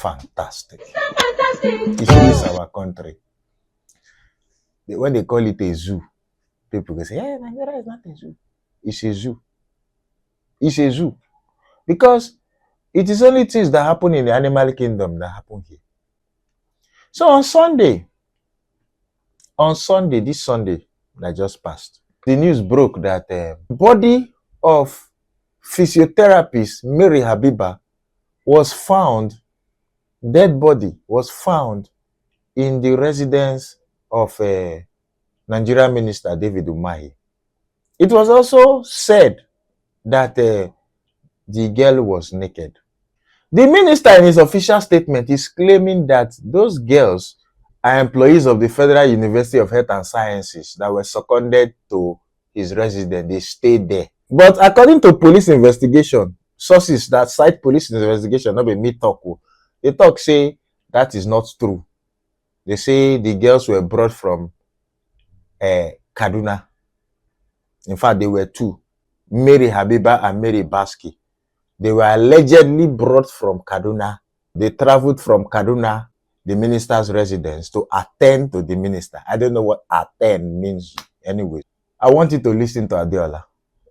fantastic. It is our country. When they call it a zoo, people can say, "Hey, Nigeria is not a zoo. It's a zoo. It's a zoo." Because it is only things that happen in the animal kingdom that happen here. So on Sunday, this Sunday that just passed, the news broke that the body of physiotherapist Mary Habila was found, dead body was found in the residence of Nigerian Minister David Umahi. It was also said that the girl was naked. The minister in his official statement is claiming that those girls are employees of the Federal University of Health and Sciences that were seconded to his residence. They stayed there. But according to police investigation, sources that cite police investigation, not be me talk, they talk say that is not true. They say the girls were brought from Kaduna. In fact, they were two, Mary Habila and Mary Baski. They were allegedly brought from Kaduna. They traveled from Kaduna, the minister's residence, to attend to the minister. I don't know what attend means anyway. I want you to listen to Adeola.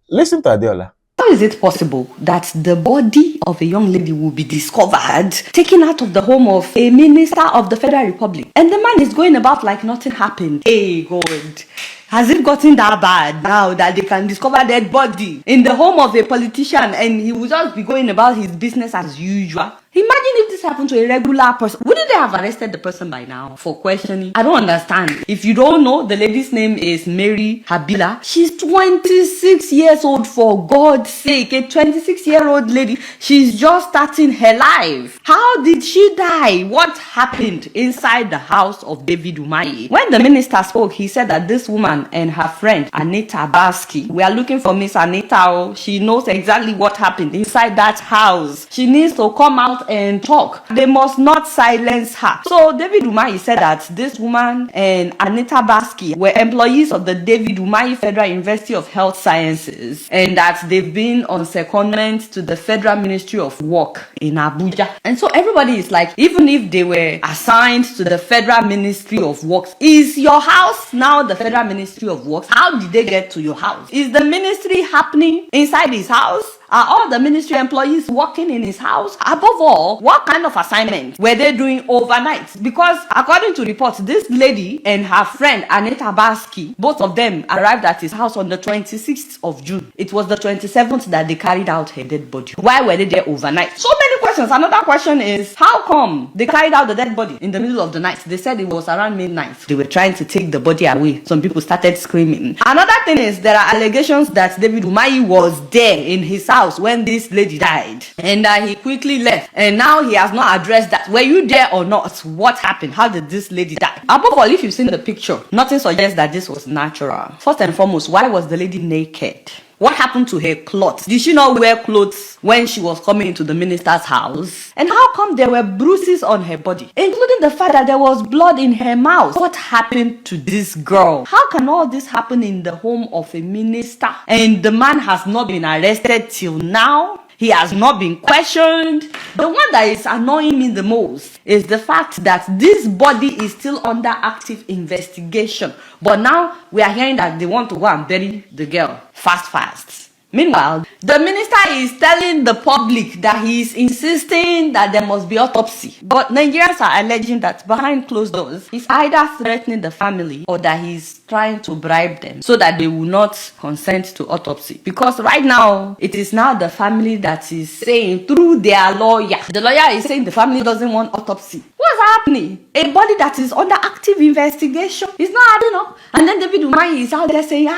Listen to Adeola. How is it possible that the body of a young lady will be discovered, taken out of the home of a minister of the Federal Republic, and the man is going about like nothing happened? Hey God, has it gotten that bad now that they can discover dead body in the home of a politician and he will just be going about his business as usual? Imagine if this happened to a regular person. Wouldn't they have arrested the person by now for questioning? I don't understand. If you don't know, the lady's name is Mary Habila. She's 26 years old, for God's sake. A 26-year-old lady. She's just starting her life. How did she die? What happened inside the house of David Umahi? When the minister spoke, he said that this woman and her friend, Anita Baski, we are looking for Miss Anita. She knows exactly what happened inside that house. She needs to come out and talk. They must not silence her. So David Umahi said that this woman and Anita Baski were employees of the David Umahi Federal University of Health Sciences, and that they've been on secondment to the Federal Ministry of Work in Abuja. And so everybody is like, even if they were assigned to the Federal Ministry of Works, is your house now the Federal Ministry of Works? How did they get to your house? Is the ministry happening inside his house? Are all the ministry employees working in his house? Above all, what kind of assignment were they doing overnight? Because according to reports, this lady and her friend Anita Baski, both of them arrived at his house on the 26th of June. It was the 27th that they carried out her dead body. Why were they there overnight? So many questions. Another question is, how come they carried out the dead body in the middle of the night? They said it was around midnight. They were trying to take the body away. Some people started screaming. Another thing is, there are allegations that David Umahi was there in his house when this lady died, and he quickly left, and now he has not addressed that. Were you there or not? What happened? How did this lady die? Above all, if you've seen the picture, nothing suggests that this was natural. First and foremost, why was the lady naked? What happened to her clothes? Did she not wear clothes when she was coming into the minister's house? And how come there were bruises on her body, including the fact that there was blood in her mouth? What happened to this girl? How can all this happen in the home of a minister and the man has not been arrested till now? He has not been questioned. The one that is annoying me the most is the fact that this body is still under active investigation. But now we are hearing that they want to go and bury the girl fast. Meanwhile, the minister is telling the public that he is insisting that there must be autopsy. But Nigerians are alleging that behind closed doors, he's either threatening the family or that he's trying to bribe them so that they will not consent to autopsy. Because right now, it is now the family that is saying through their lawyer. The lawyer is saying the family doesn't want autopsy. What's happening? A body that is under active investigation is not adding up. And then David Umahi is out there saying,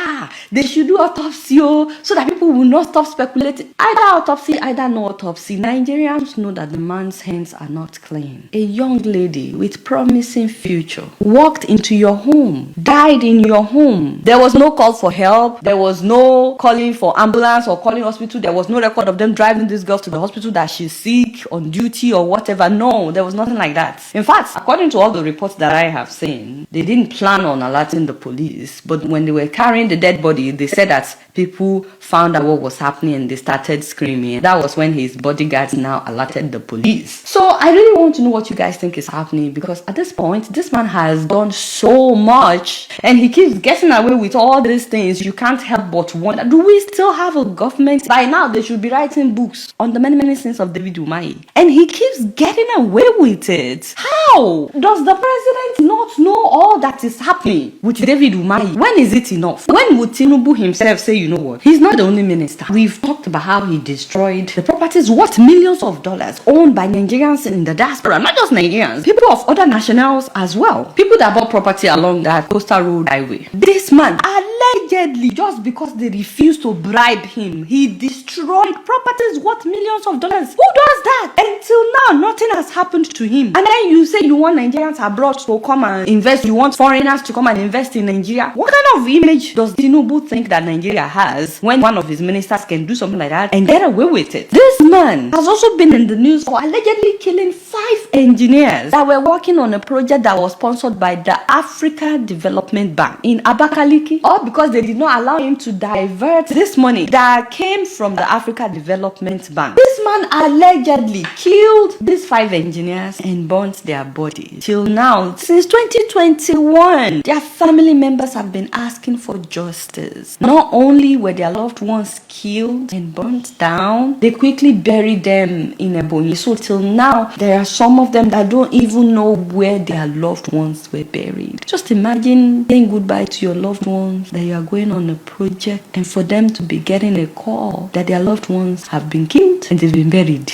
they should do autopsy so that people will not stop speculating. Either autopsy, either no autopsy. Nigerians know that the man's hands are not clean. A young lady with promising future walked into your home, died in your home. There was no call for help. There was no calling for ambulance or calling hospital. There was no record of them driving this girl to the hospital that she's sick, on duty or whatever. No, there was nothing like that. In fact, according to all the reports that I have seen, they didn't plan on alerting the police. But when they were carrying the dead body, they said that people found found out what was happening and they started screaming. That was when his bodyguards now alerted the police. So I really want to know what you guys think is happening, because at this point, this man has done so much and he keeps getting away with all these things. You can't help but wonder, do we still have a government? By now, they should be writing books on the many, many sins of David Umahi. And he keeps getting away with it. How? Does the president not know all that is happening with David Umahi? When is it enough? When would Tinubu himself say, you know what? He's not the only minister. We've talked about how he destroyed the properties worth millions of dollars owned by Nigerians in the diaspora. Not just Nigerians, people of other nationals as well. People that bought property along that coastal road highway. This man, allegedly, just because they refused to bribe him, he destroyed properties worth millions of dollars. Who does that? Until now, nothing has happened to him. And then you say you want Nigerians abroad to come and invest. You want foreigners to come and invest in Nigeria. What kind of image does Tinubu think that Nigeria has when one of his ministers can do something like that and get away with it? This man has also been in the news for allegedly killing 5 engineers that were working on a project that was sponsored by the Africa Development Bank in Abakaliki, all because they did not allow him to divert this money that came from the Africa Development Bank. This man allegedly killed these 5 engineers and burnt their bodies. Till now, since 2021, their family members have been asking for justice. Not only were their loved ones killed and burnt down, they quickly buried them in Ebonyi. So till now, there are some of them that don't even know where their loved ones were buried. Just imagine saying goodbye to your loved ones, that you are going on a project, and for them to be getting a call that their loved ones have been killed and they've been buried.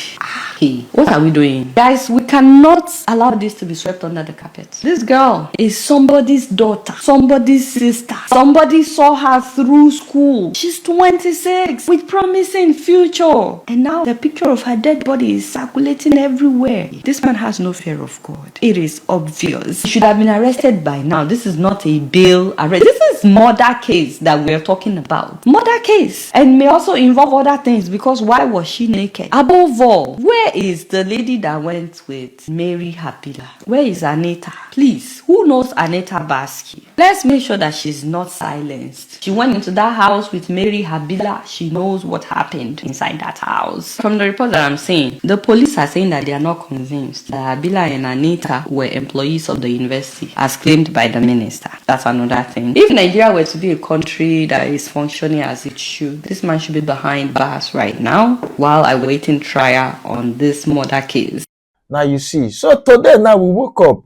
Hey, what are we doing? Guys, we cannot allow this to be swept under the carpet. This girl is somebody's daughter, somebody's sister. Somebody saw her through school. She's 26 with promising future. And now the picture of her dead body is circulating everywhere. This man has no fear of God. It is obvious. He should have been arrested by now. This is not a bail arrest. This is murder case that we're talking about. Murder case. And may also involve other things, because why was she naked? Above all, where is the lady that went with Mary Habila? Where is Anita? Please, who knows Anita Baski? Let's make sure that she's not silenced. She went into that house with Mary Habila. She knows what happened inside that house. From the report that I'm seeing, the police are saying that they are not convinced that Habila and Anita were employees of the university, as claimed by the minister. That's another thing. If Nigeria were to be a country that is functioning as it should, this man should be behind bars right now while awaiting trial on this murder case. Now you see, so today now we woke up.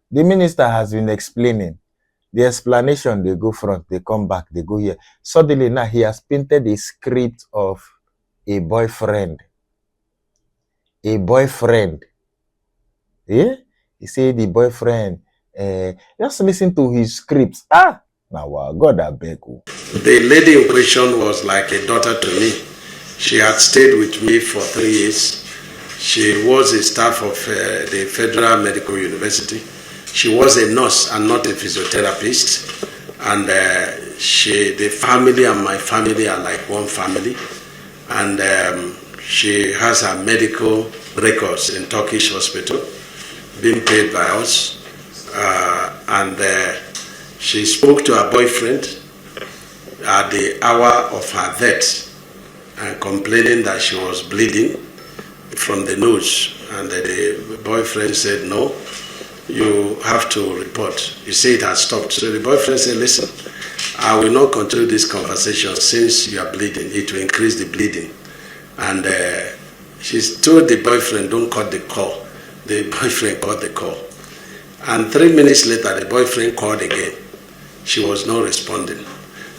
The minister has been explaining. The explanation, they go front, they come back, they go here. Suddenly now he has painted a script of a boyfriend. A boyfriend. Yeah? He said the boyfriend. Just listen to his scripts. Now God I beg you. The lady in question was like a daughter to me. She had stayed with me for 3 years. She was a staff of the Federal Medical University. She was a nurse and not a physiotherapist. And the family and my family are like one family. And she has her medical records in Turkish hospital, being paid by us. And she spoke to her boyfriend at the hour of her death and complaining that she was bleeding from the nose. And the boyfriend said, no, you have to report. You say it has stopped. So the boyfriend said, listen, I will not continue this conversation since you are bleeding. It will increase the bleeding. And she told the boyfriend, don't cut the call. The boyfriend cut the call. And 3 minutes later, the boyfriend called again. She was not responding.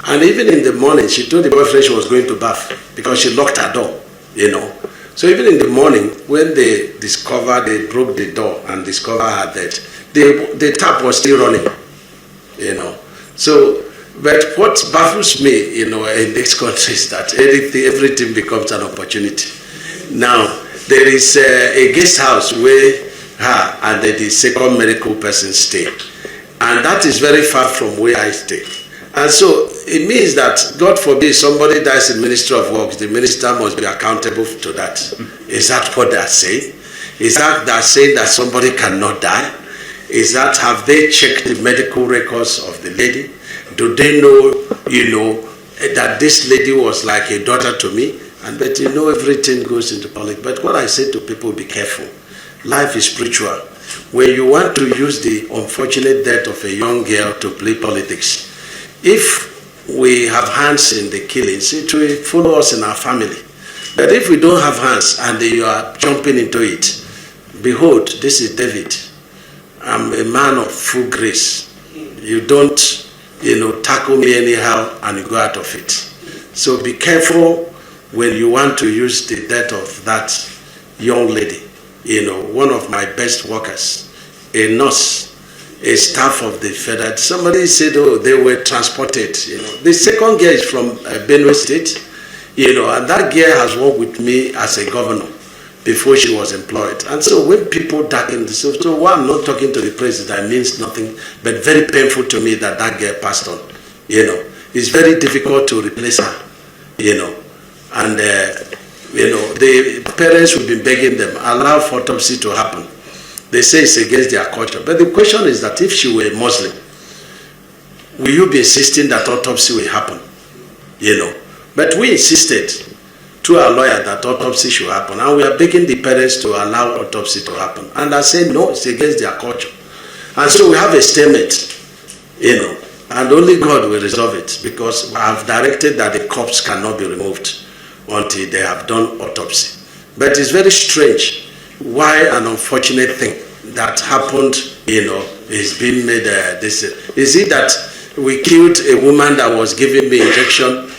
And even in the morning, she told the boyfriend she was going to bath because she locked her door, you know. So even in the morning, when they broke the door and discovered her dead, the tap was still running, you know. So, but what baffles me, you know, in this country is that everything becomes an opportunity. Now, there is a guest house where her and the second medical person stay. And that is very far from where I stay. And so it means that, God forbid, somebody dies in Ministry of Works, the minister must be accountable to that. Is that what they are saying? Is that they are saying that somebody cannot die? Is that, have they checked the medical records of the lady? Do they know, you know, that this lady was like a daughter to me, and but you know everything goes into politics. But what I say to people, be careful. Life is spiritual. When you want to use the unfortunate death of a young girl to play politics, if we have hands in the killings, it will follow us in our family. But if we don't have hands and you are jumping into it, behold, this is David. I'm a man of full grace. You don't, tackle me anyhow and you go out of it. So be careful when you want to use the death of that young lady. One of my best workers, a nurse, a staff of the federal. Somebody said, oh, they were transported. The second girl is from Ebonyi State, and that girl has worked with me as a governor before she was employed. And so when people darken, so why I'm not talking to the president means nothing, but very painful to me that that girl passed on. It's very difficult to replace her. And the parents will be begging them, allow for autopsy to happen. They say it's against their culture. But the question is that if she were a Muslim, will you be insisting that autopsy will happen? But we insisted to our lawyer that autopsy should happen. And we are begging the parents to allow autopsy to happen. And I say, no, it's against their culture. And so we have a statement, and only God will resolve it, because I have directed that the corpse cannot be removed until they have done autopsy. But it's very strange why an unfortunate thing that happened, is being made this. Is it that we killed a woman that was giving me injection,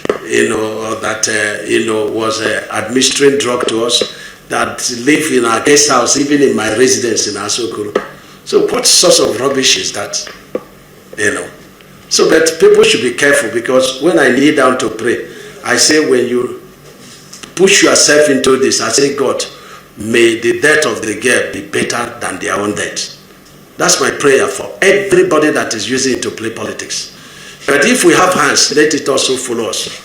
or that, was administering drug to us, that live in our guest house, even in my residence in Asokoro? So what sort of rubbish is that? So that people should be careful, because when I kneel down to pray, I say, when you push yourself into this, I say, God, may the death of the girl be better than their own death. That's my prayer for everybody that is using it to play politics. But if we have hands, let it also follow us.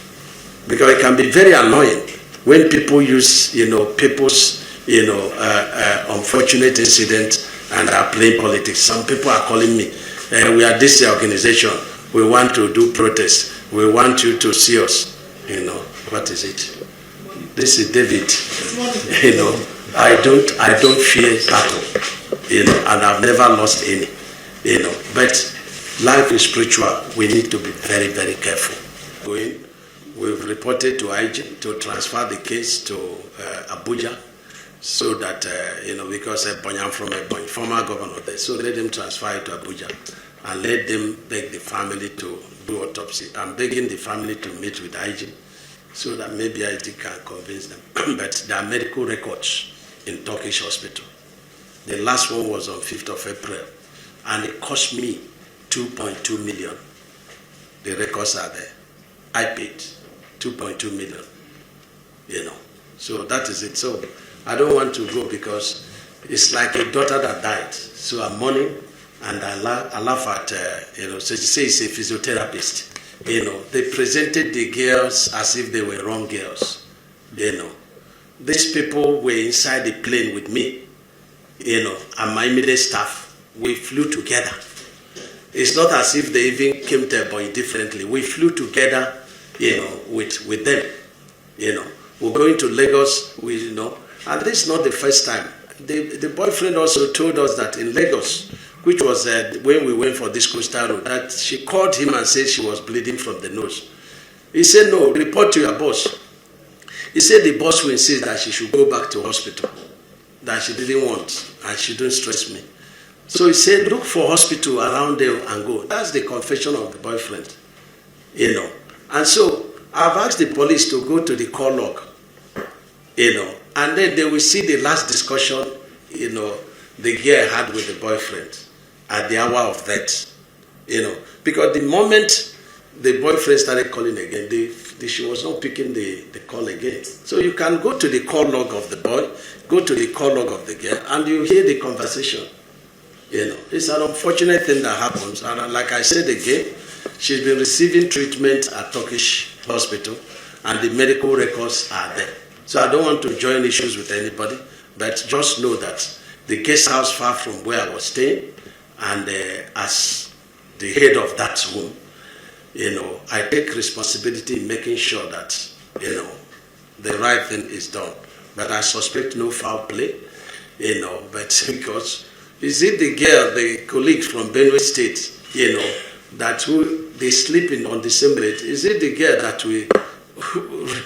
Because it can be very annoying when people use, people's, unfortunate incident and are playing politics. Some people are calling me, we are this organization, we want to do protest, we want you to see us. What is it? This is David. I don't fear battle, and I've never lost any, but life is spiritual. We need to be very, very careful. We've reported to IG to transfer the case to Abuja, so that, because I'm from Ebonyi, former governor there, so let them transfer it to Abuja and let them beg the family to do autopsy. I'm begging the family to meet with IG so that maybe IG can convince them. But there are medical records in Turkish hospital. The last one was on 5th of April, and it cost me 2.2 million. The records are there. I paid 2.2 million, So that is it. So I don't want to go, because it's like a daughter that died. So I'm mourning, and I laugh at, so she says a physiotherapist. They presented the girls as if they were wrong girls. These people were inside the plane with me, and my immediate staff. We flew together. It's not as if they even came to Ebonyi differently. We flew together, with them. We're going to Lagos, and this is not the first time. The boyfriend also told us that in Lagos, which was when we went for this coastal road, that she called him and said she was bleeding from the nose. He said, no, report to your boss. He said the boss will insist that she should go back to hospital, that she didn't want, and she don't stress me. So he said, look for hospital around there and go. That's the confession of the boyfriend, And so I've asked the police to go to the call log, and then they will see the last discussion, the girl had with the boyfriend at the hour of death, because the moment the boyfriend started calling again, she was not picking the call again. So you can go to the call log of the boy, go to the call log of the girl, and you hear the conversation. It's an unfortunate thing that happens. And like I said again, she's been receiving treatment at Turkish hospital, and the medical records are there. So I don't want to join issues with anybody, but just know that the guest house far from where I was staying, and as the head of that room, I take responsibility in making sure that, the right thing is done. But I suspect no foul play, but because, is it the girl, the colleague from Benue State, that who they sleeping on the same bed, is it the girl that we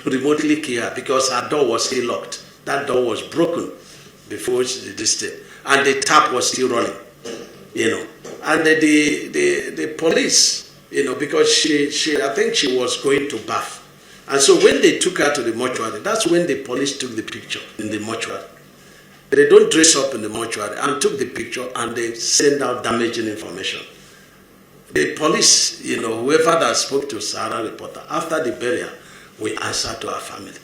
remotely care because her door was still locked? That door was broken before she did this thing, and the tap was still running, and the police, because she I think she was going to bath, and so when they took her to the mortuary, that's when the police took the picture in the mortuary. They don't dress up in the mortuary and took the picture, and they send out damaging information. The police, whoever that spoke to Sarah reporter, after the burial, we answer to our family.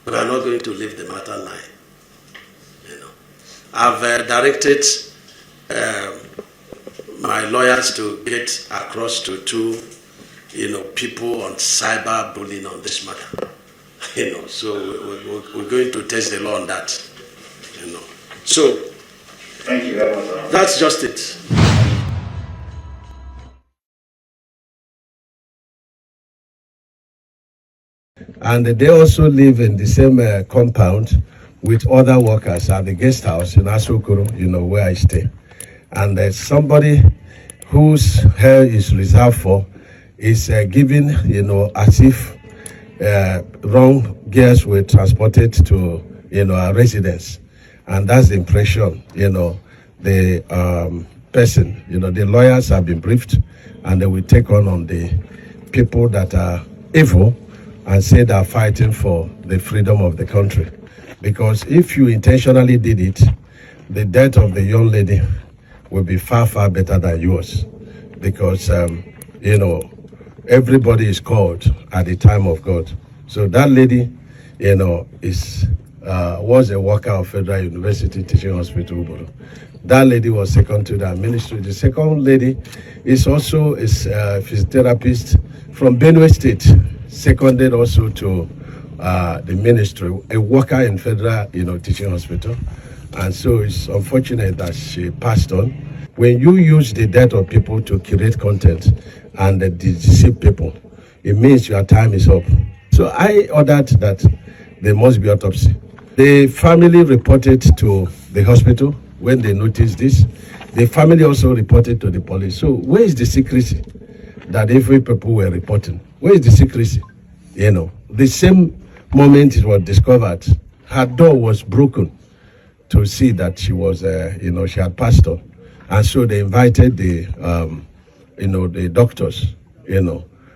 We are not going to leave the matter lying. I've directed my lawyers to get across to two, people on cyber bullying on this matter. So we're going to test the law on that. So thank you very much. That's just it. And they also live in the same compound with other workers at the guest house in Asokoro, where I stay. And somebody whose hair is reserved for is giving, as if wrong girls were transported to, our residence. And that's the impression, the person, the lawyers have been briefed, and they will take on the people that are evil and say they are fighting for the freedom of the country. Because if you intentionally did it, the death of the young lady will be far, far better than yours. Because, everybody is called at the time of God. So that lady, was a worker of Federal University Teaching Hospital, Uburu. That lady was second to that ministry. The second lady is also a physiotherapist from Benue State, seconded also to the ministry, a worker in Federal, Teaching Hospital. And so it's unfortunate that she passed on. When you use the death of people to create content and deceive people, it means your time is up. So I ordered that there must be autopsy. The family reported to the hospital when they noticed this. The family also reported to the police. So where is the secrecy that every people were reporting? Where is the secrecy? The same moment it was discovered, her door was broken to see that she was, she had passed on. And so they invited the, the doctors,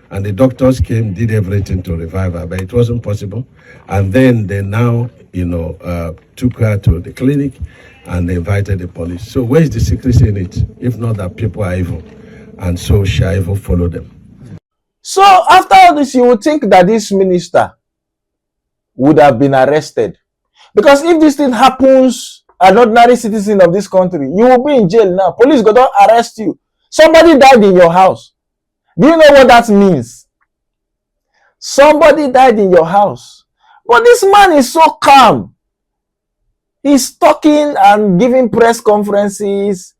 and the doctors came, did everything to revive her, but it wasn't possible. And then they now, took her to the clinic and they invited the police. So where is the secrecy in it? If not that people are evil, and so shall evil follow them. So after all this, you would think that this minister would have been arrested. Because if this thing happens, an ordinary citizen of this country, you will be in jail now. Police go to arrest you. Somebody died in your house. Do you know what that means? Somebody died in your house. But this man is so calm. He's talking and giving press conferences.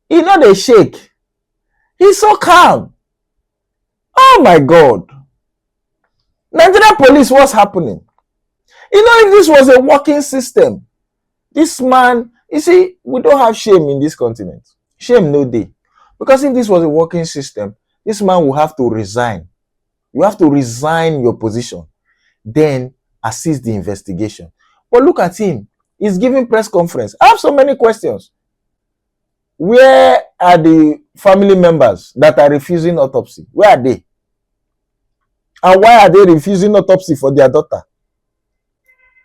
He know they shake. He's so calm. Oh my God. Nigerian police, what's happening? If this was a working system, this man, you see, we don't have shame in this continent. Shame no day. Because if this was a working system, this man will have to resign. You have to resign your position. Then assist the investigation. But look at him. He's giving press conference. I have so many questions. Where are the family members that are refusing autopsy? Where are they? And why are they refusing autopsy for their daughter?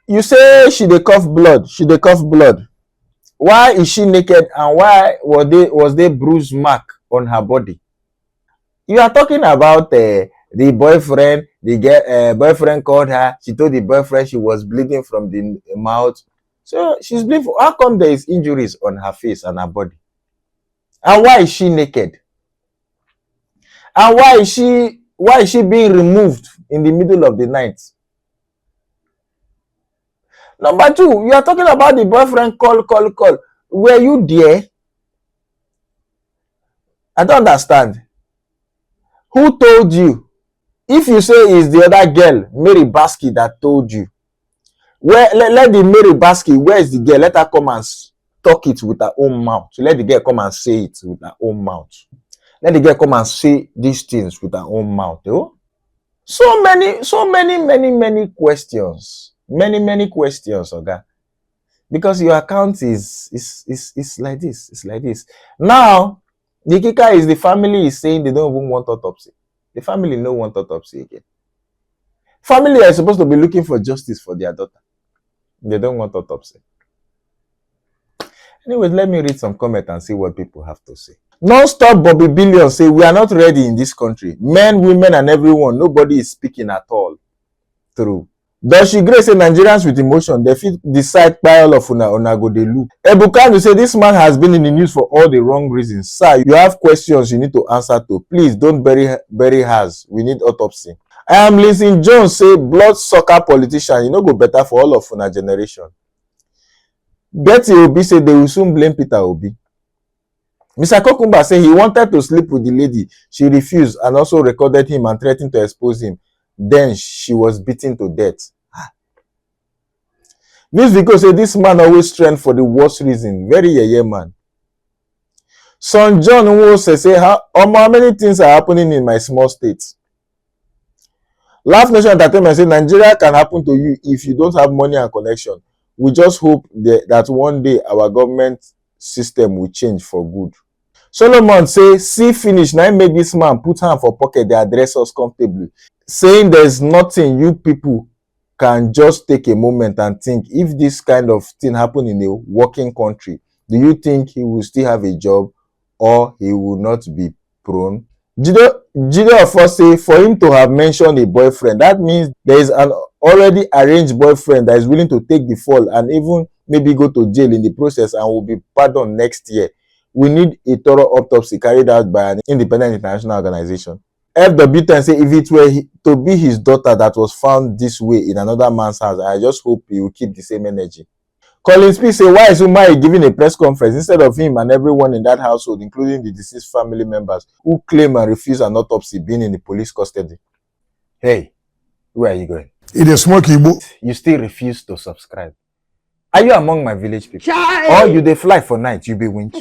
You say she dey cough blood. She dey cough blood. Why is she naked and why was there bruise mark on her body? You are talking about the boyfriend. The boyfriend called her. She told the boyfriend she was bleeding from the mouth. So she's bleeding. How come there is injuries on her face and her body? And why is she naked? And why is she being removed in the middle of the night? Number two, you are talking about the boyfriend call. Were you there? I don't understand. Who told you? If you say it's the other girl, Mary Baski, that told you, where let the Mary Baski, where is the girl? Let her come and talk it with her own mouth. So let the girl come and say it with her own mouth. Let the girl come and say these things with her own mouth. Oh? So many questions. Many questions, okay? Because your account is like this. It's like this. Now, the kicker is the family is saying they don't even want autopsy. The family no want autopsy again. Family are supposed to be looking for justice for their daughter. They don't want autopsy. Anyways, let me read some comments and see what people have to say. Non-stop Bobby Billion say, we are not ready in this country. Men, women, and everyone. Nobody is speaking at all. True. Does she grace say Nigerians with emotion? They fit decide by all of una go dey look. Ebukanu say this man has been in the news for all the wrong reasons. Sir, you have questions you need to answer to. Please don't bury hers. We need autopsy. I am Lindsey Jones say blood sucker politician. You know go better for all of una generation. Betty Obi say they will soon blame Peter Obi. Mr. Kokumba say he wanted to sleep with the lady. She refused and also recorded him and threatened to expose him. Then she was beaten to death. This because say this man always trend for the worst reason. Very yeye man. Son John Nwose say how many things are happening in my small state. Laugh Nation Entertainment say Nigeria can happen to you if you don't have money and connection. We just hope that one day our government system will change for good. Solomon say, see finish, now make this man put hand for pocket, they address us comfortably. Saying there's nothing you people can just take a moment and think, if this kind of thing happen in a working country, do you think he will still have a job or he will not be prone? Jide of us say, for him to have mentioned a boyfriend, that means there is an already arranged boyfriend that is willing to take the fall and even maybe go to jail in the process and will be pardoned next year. We need a thorough autopsy carried out by an independent international organization. FW10 say, if it were to be his daughter that was found this way in another man's house, I just hope he will keep the same energy. Collins P say, why is Umahi giving a press conference instead of him and everyone in that household, including the deceased family members who claim and refuse an autopsy being in the police custody? Hey, where are you going? It is smoking. You still refuse to subscribe. Are you among my village people? Or you dey fly for night, you be winch?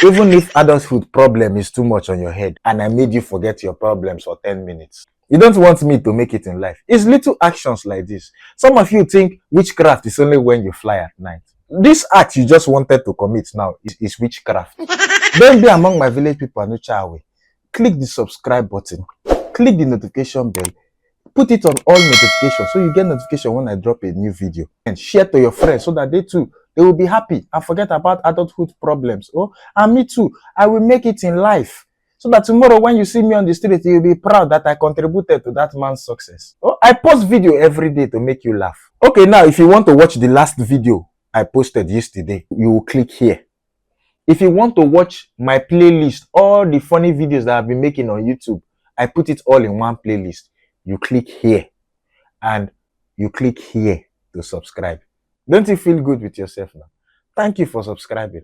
Even if adulthood problem is too much on your head and I made you forget your problems for 10 minutes. You don't want me to make it in life. It's little actions like this. Some of you think witchcraft is only when you fly at night. This act you just wanted to commit now is witchcraft. Don't be among my village people and no chai away. Click the subscribe button. Click the notification bell. Put it on all notifications so you get notification when I drop a new video. And share to your friends so that they will be happy and forget about adulthood problems. Oh, and me too. I will make it in life. So that tomorrow when you see me on the street, you'll be proud that I contributed to that man's success. Oh, I post video every day to make you laugh. Okay, now if you want to watch the last video I posted yesterday, you will click here. If you want to watch my playlist, all the funny videos that I've been making on YouTube, I put it all in one playlist. You click here and you click here to subscribe. Don't you feel good with yourself now? Thank you for subscribing.